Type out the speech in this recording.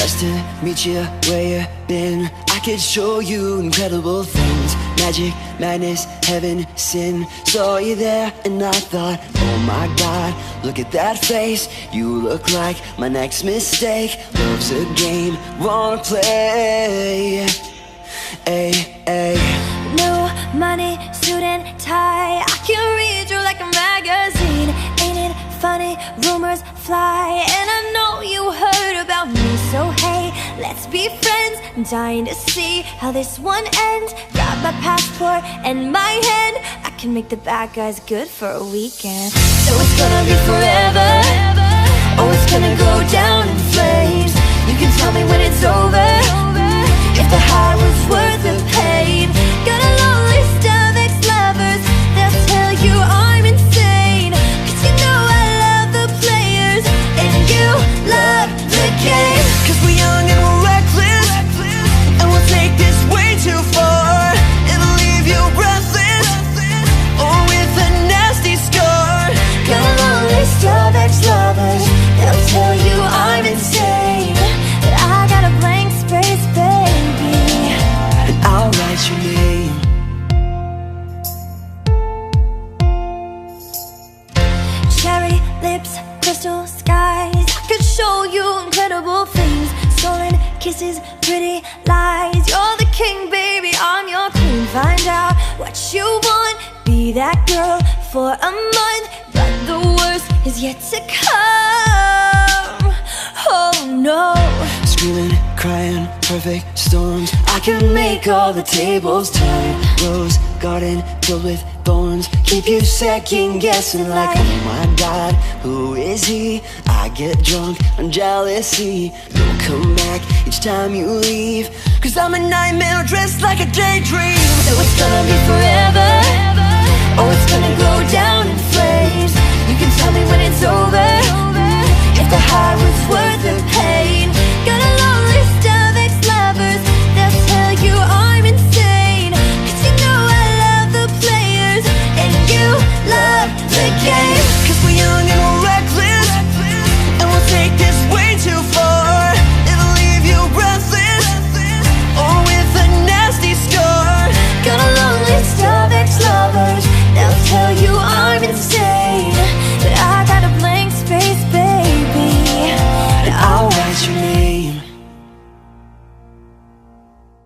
Nice to meet you where you been. I could show you incredible things. Magic, madness, heaven, sin. Saw you there and I thought, oh my God, look at that face. You look like my next mistake. Love's a game, wanna play. Ay, ay. New money, suit and tie. I can read you like a magazine. Ain't it funny? Rumors fly, and I know you heard about me. So hey, let's be friends. I'm dying to see how this one ends. Grab my passport and my hand. I can make the bad guys good for a weekend. So it's gonna be forever, or it's gonna go down in flames. You can tell me when it's over, if the high was worth the pain. Got a long list of ex-lovers, they'll tell you I'm insane. Cause you know I love the players, and you love the game. Cause we're young and we're reckless, and we'll take this way too far. It'll leave you breathless, or with a nasty scar. Got a long list of ex-lovers, they'll tell you I'm insane. But I got a blank space, baby, and I'll write your name. Cherry lips, crystal skies. I could show you incredible things. Stolen kisses, pretty lies. You're the king, baby, I'm your queen. Find out what you want, be that girl for a month. But the worst is yet to come. Oh no. Screaming, crying, perfect storms. I can make all the tables turn. Rose garden filled with thorns. Keep you second guessing like, oh my God, who is he? I get drunk on jealousy. Don't come back each time you leave, cause I'm a nightmare dressed like a daydream. So it's gonna be forever,